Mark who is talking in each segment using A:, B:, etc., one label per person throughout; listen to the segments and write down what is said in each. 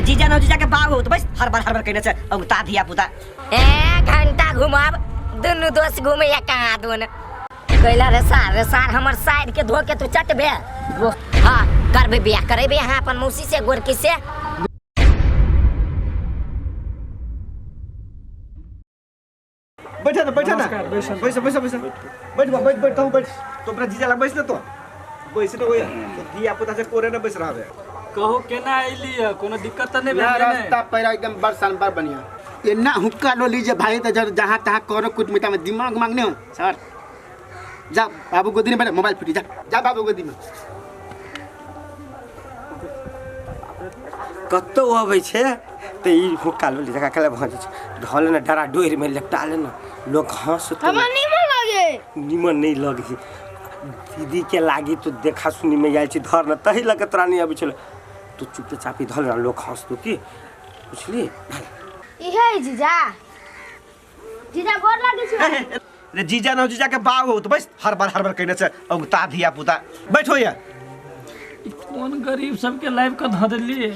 A: जीजा न जीजा के बाग हो तो बस हर बार कहने से उता दिया पुता
B: ए घंटा घुमाब दुनु दोस्त घूमे या कहाँ दोन कैला रे सार हमर साइड के धो के तू चट बे वो हां करबे बियाह करेबे यहाँ अपन मौसी से गोरकी से
C: बैठा ना बैठ तो अपना जीजा लग बैठ ना तो बैठ ना होया तो दिया पुता से कोरे ना बैठ रहा है
D: कहो केना आइली है कोनो दिक्कत त नहीं
E: यार
D: भेल
E: रास्ता पैरा एकदम बड़ शानदार बढ़िया एना हुक्का लो लीजिए भाई तो जहाँ तहाँ करो कुछ मिटा में दिमाग मांगने हो सर जा बाबू गोदी में बैठ मोबाइल फुटी जा बाबू गोदी में
C: कत्तो अबै छे त ई हुक्का लो लीजिए काले भज ढल ना डरा डोर में लपटा ले ना लोग हंस तो
F: हमरा निमन
C: नहीं लगे दीदी के लागी तो देखा सुनी में आयल छी धर न तही लगे तोरा नहीं अबै छले तू चुपे चापी धल ना लोग हंस तो की बुझली
F: इहे जीजा गोर लागे छै
C: रे जीजा न जीजा के बाग हो तो बस हर बार कहने से उता दिया पुता बैठो या
D: कौन गरीब सबके लाइफ का धरली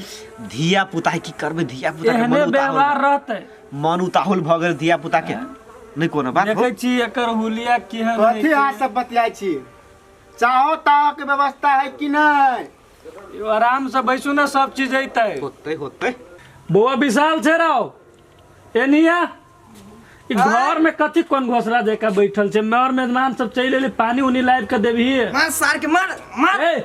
C: धिया पुता की करबे धिया पुता के
D: एहने व्यवहार रहते
C: मन उताहुल भ गेल धिया पुता के नहीं कोनो बात
D: देखै छी एकर हुलिया केहन
E: कथी हां सब बतियाई छी चाहो ता के व्यवस्था है कि नहीं
D: यो आराम से बैसू ना सब चीज ऐतै
C: होते
D: बुआ विशाल छै रहो एनिया ई घर में कथी कोन घोसला देका बैठल छै मर मेहमान सब चैल एले पानी उनी लाइव के देबही
A: मार सार के मार
D: ए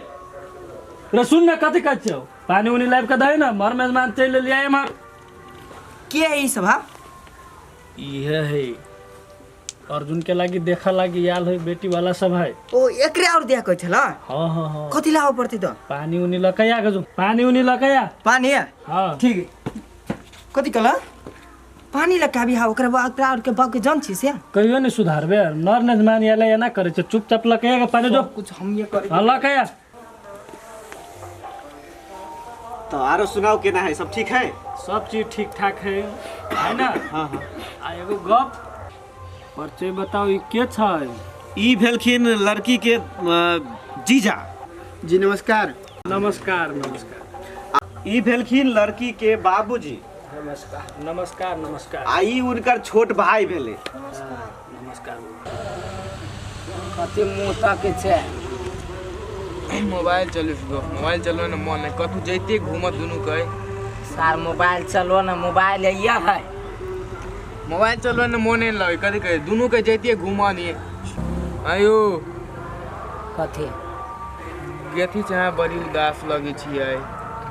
D: रे सुन ना कथी कहै छौ पानी उनी लाइव के दे ना मर मेहमान चैल एले आए मार
A: के है ई सब हा
D: इहे है अर्जुन के लागी देखा लागी याल है बेटी वाला सब है
A: ओ एकरे और दिया कहै छला
D: हां
A: कथी लाओ पड़ती तो
D: पानी उनी लकैया गजू पानी उनी लकैया
A: पानी है
D: हां
A: ठीक कथी कला पानी लगा भी हा ओकरा बाद और के बाप के जान छी से
D: कहियो नहीं सुधारबे नर मेहमान याला या ना करे छ चुपचाप लकैया के पानी जो
A: कुछ हम ये करे
D: हां लकैया
C: तो आरो सुनाओ केना है सब ठीक है
D: सब चीज ठीक ठाक है ना
C: हां
D: आ एगो गप परिचय बताओ ई के छै
C: ई भेलखिन लड़की के जीजा
E: जी नमस्कार
D: नमस्कार
C: ई भेलखिन लड़की के बाबूजी
D: नमस्कार
C: आई उनकर छोट भाई भेले
D: नमस्कार
B: कथी मुता के छै
G: मोबाइल चलो ना मन है कतू जैते घूमत दुनू कहे
B: सार मोबाइल चलो ना मोबाइल है
G: मोबाइल चलो ना मन नहीं लगे कथी कहे दुनू के जैते घूमा नहीं आयो
B: कथी
G: गेथी चाहे बड़ी उदास लगे छियै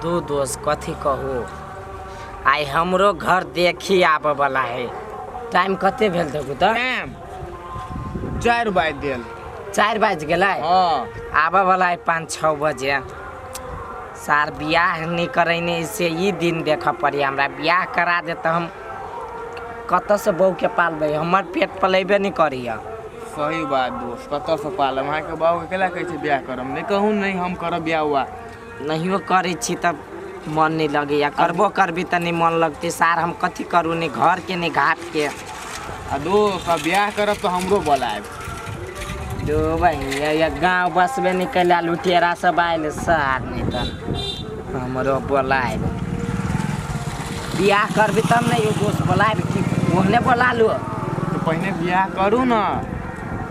B: दू दोस्त कथी कहू आई हमरो घर देखी आबे वाला है टाइम कते भेल देखू त
G: टाइम 4 बाज देल
B: 4 बज गेलै
G: हां
B: आबे वाला है 5-6 बजे सार बियाह नहीं करैने से ई दिन देख पड़ी हमरा बियाह करा दे त हम कत से बहू के पालबे हमर पेट पलेबे नहीं करिया
G: सही बात दोस्त कत से पालम अहाँ के बाबू अकेला कहै छै बियाह करम नहीं कहूं नहीं हम करब बियाह हुआ
B: नहियो करै छी तब मन नहीं लगे या करबो करबी त नहीं मन लगते सार हम कथी करू नहीं घर के नहीं घाट के
G: आ दोस्त अब बियाह करब तो हमरो बोलाएब
B: दो भाई या गांव बसबे नहीं कैला लुटेरा सब आइल सार नहीं त हमरो बोलाएब बियाह करबी तब नहीं दोस्त बोलाएब कि ओहने बोला लो
G: तो पहले बियाह करू ना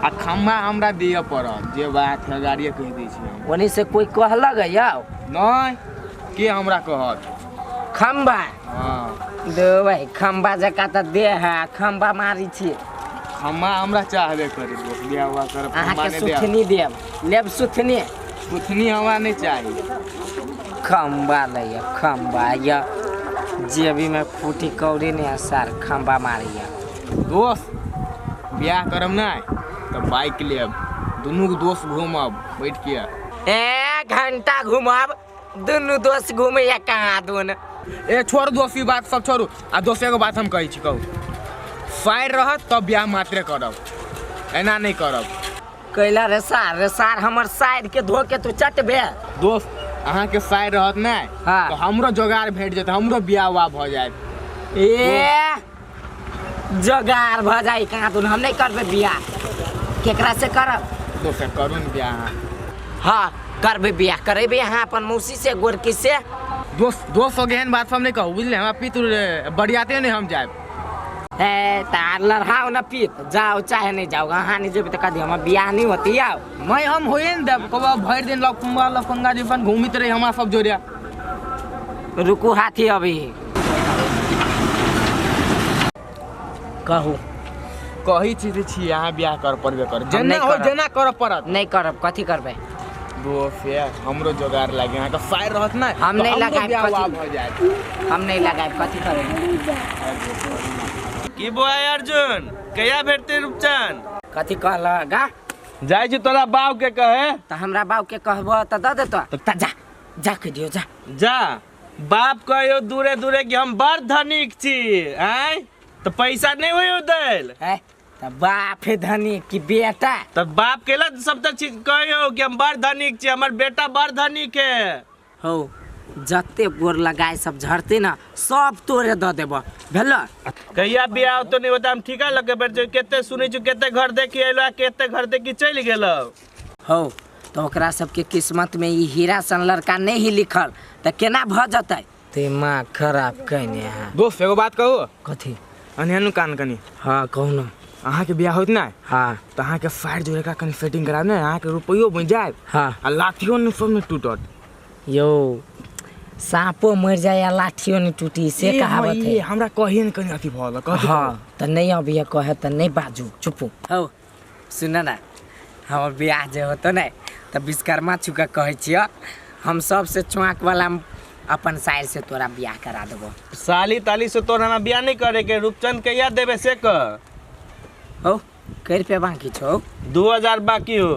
G: आ खम्मा हमरा दिए पड़त जे बात है गाड़िए कह दै छी
B: ओनी से कोई कहलक यौ
G: नहीं के हमरा कहत
B: खम्बा
G: हां
B: दो भाई खम्बा जका त दे है खम्बा मारी छी
G: खम्मा हमरा चाहबे करे दोस्त बियाह हुआ कर
B: अहाँ के सुथनी देब लेब सुथनी
G: सुथनी हमरा नहीं चाहिए
B: खम्बा लैया खम्बा या जेबी में फूटी कौड़ी नहीं सार खम्बा मारिया
G: दोस्त बियाह करम नहीं तो बाइक लेब दुनू दोस्त घूमब बैठ के
B: ए घंटा घुमाब दुनू दोस्त घूमे या कहाँ दोन
G: ए छोड़ दोस्ती बात सब छोड़ू आ दोस्ते के बात हम कहै छी कहू फायर रहत तब बियाह मात्रे करब एना नहीं करब
B: कैला रे सार हमर साइड के धो के तू चटबे
G: दोस्त अहाँ के साइड रहत नहीं
B: हाँ।
G: तो हमरो जोगाड़ भेट जेतै हमरो बियाह हुआ भ जायत
B: ए जोगार भ जाई कहाँ दोन हम नहीं करबे बियाह केकरा से करब
G: दोस्त करू न बियाह
B: हाँ करबे बियाह करेबे यहाँ अपन मौसी से गोरकी से
G: दोस्त हो गहन बात हम नहीं कहू बुझले हम पी तू बढ़ियाते नहीं हम जाए
B: ए तार लड़ाओ ना पीत जाओ चाहे नहीं जाओ कहाँ नहीं जेबे तो कभी हमार बियाह नहीं होती आओ
G: मैं हम होए न देब कब भर दिन लफंगा जैसन घूमित रही हमारा सब जोड़िया
B: रुकू हाथी अभी कहू
G: कही चीज छी यहाँ बियाह कर पड़बे कर
B: हम
G: जेना
B: नहीं
G: हो
B: करब।
G: जेना कर पड़त
B: नहीं करब कथी करबे
G: दोस्त यार हमरो जोगार लागे यहाँ का फायर रहत ना
B: हम
G: तो
B: नहीं
G: हमरो
B: लगाएब,
G: बियाह
B: कथी?
G: वाह हो जाए
B: हम नहीं लगाए कथी करेंगे
C: की बोय अर्जुन कहिया भेटते रूपचंद
B: कथी कहलगा
C: जाइ छी तोरा बाव के कहे
B: तो हमरा बाबू के कहबो तो दे देतो तो जा जा कह दियो जा
C: जा बाप कहियो दूरे दूरे कि हम बड़ धनिक छी आय तो पैसा नहीं होई देल
B: है तो बाप है धनी कि बेटा
C: तब बाप केला सब तक चीज कहियो कि हम बड़ धनिक छी हमर बेटा बड़ धनिक है
B: हो जते गोर लगाए सब झड़ते ना सब तोरे द देबो भेलो
C: कहिया बियाह तो नहीं होता हम ठीका लगे बैठ जो केते सुनै छु केते घर देखी एलो केते घर देखी चल गेलो
B: हो तो ओकरा सबके किस्मत में ई हीरा सन लड़का नहीं ही लिखल तो केना भ जतै दिमाग खराब कइने है
G: दोस्त एगो बात कहू
B: कथी
G: अनहनु कान कनी
B: हाँ कहू ना
G: अहाँ के बियाह होत ना
B: हाँ
G: तो अहाँ के फायर जोड़े का कनी सेटिंग करा ना अहाँ के रुपयो बन जाए
B: हाँ
G: आ लाठियो ने सब में टूटत
B: यो सांपो मर जाए या लाठियो नहीं टूटी से कहावत है
G: हमरा कहिए न कनी अथी भल कथी
B: हाँ तो नहीं अभी कहे तो नहीं बाजू चुपू हो सुन ना हमर बियाह जे होतो ना तो विश्वकर्मा छुका कहे छियो हम सबसे चौंक वाला अपन साइड से तोरा बियाह करा देबो
C: साली ताली से तोर हमरा बियाह नहीं करे के रूपचंद कहिया देबे से क
B: हो कै रुपया बाकी छौ
C: 2000 बाकी हो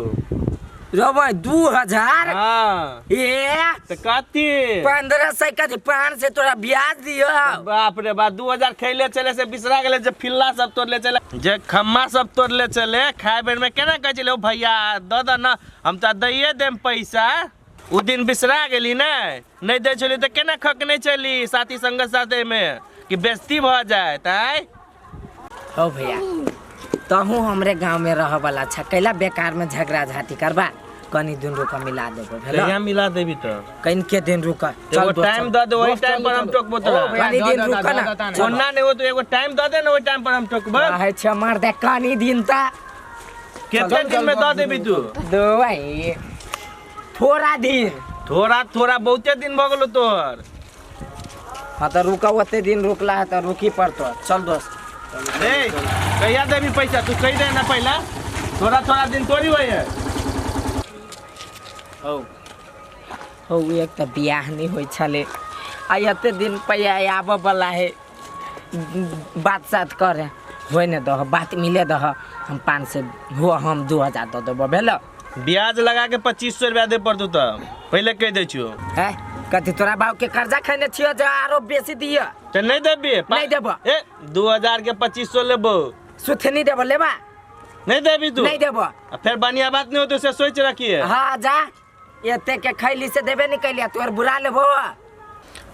B: रो भाई 2000
C: हां
B: ए
C: तो कथी
B: 1500 कथी 5 से तोरा ब्याज दियो
C: बाप रे बाप 2000 खैले चले से बिसरा गेले जे फिल्ला सब तोड़ ले चले जे खम्मा सब तोड़ ले चले खाए बेर में केना कह चले भैया द द ना हम त दैए देम पैसा उ दिन बिसरा गेली नहीं दे चली तो केना खक नहीं चली साथी संग साथे में कि बेइज्जती भ जाए ताई
B: हो भैया तहू हमरे गांव में रह वाला छ कैला बेकार में झगड़ा झाटी करबा कनी दिन रुका मिला देबो भेलो
C: कहिया मिला देबी तो
B: कहीं के दिन रुका
C: एगो टाइम द दे वही टाइम पर हम टोकबो तोरा
B: कनी दिन रुका ना
C: ओन्ना नहीं हो तो एगो टाइम द दे ना वही टाइम पर हम टोकबो
B: है छ मार दे कनी दिन ता
C: कितने दिन में द देबी तू
B: दो भाई थोड़ा दिन
C: थोड़ा थोड़ा बहुते दिन भ गेलो तोर
B: हाँ तो रुका ओते दिन रुकला है तो रुकी पड़तो चल दोस्त
C: ए कहिया देबी पैसा तू कह दे ना पहला थोड़ा थोड़ा दिन तोरी होय है
B: हो एक तो बियाह नहीं होई छले आ एते दिन पैया आबे वाला है बात साथ करे होय न दह बात मिले दह हम 500 हो हम 2000 दे देबो भेलो
C: ब्याज लगा के 2500 रुपया दे पड़तू त पहले कह दे छियो
B: है कथी तोरा बाबू के कर्जा खैने छियो जे आरो बेसी दियो
C: त नहीं देबी
B: नहीं देबो
C: ए 2000 के 2500 लेबो
B: सुथनी देबो लेबा
C: नहीं देबी तू
B: नहीं देबो
C: फिर बढ़िया बात नहीं हो तो से सोच रखिए
B: हाँ जा एते के खैली से देबे नहीं कैलिया तोर बुरा लेबो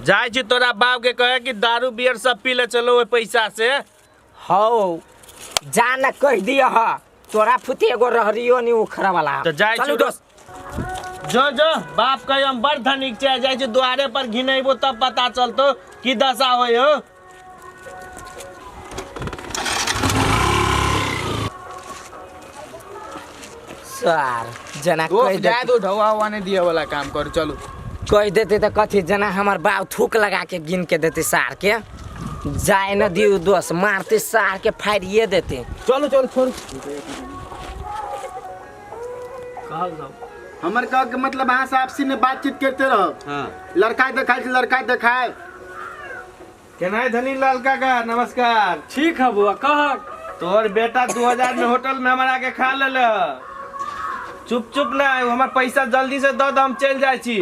C: जाय छी तोरा बाप के कहे कि दारू बियर सब पी ले चलो ओइ पैसा से
B: हो जा न कह दियो ह तोरा फुती एगो रहरियो नहीं उखरा वाला
C: तो जाय
B: चलू
C: छी
B: दोस्त
C: जो जो बाप कहे हम बड़ धनिक छै जाय छी द्वारे पर घिनैबो तब पता चलतो की दशा होय हो
B: सर जना
G: दोस्त
B: कह
G: जाए
B: दे
G: तो ढवा हुआ नहीं दिए वाला काम कर चलो
B: कह देते तो कथी जना हमार बाप थूक लगा के गिन के देते सार के जाए न दियो दोस्त मारते सार के फाड़िए देते
G: चलो चलो छोड़
E: हमर कह के मतलब अहाँ से आपसी में बातचीत करते रहो
C: हां
E: लड़का देखाए
C: केनाय धनी लाल काका नमस्कार
D: ठीक है बुआ कह
C: तोर बेटा 2000 में होटल में हमारा के खा ले चुप चुप ना हमार पैसा जल्दी से दो हम चल जाय छी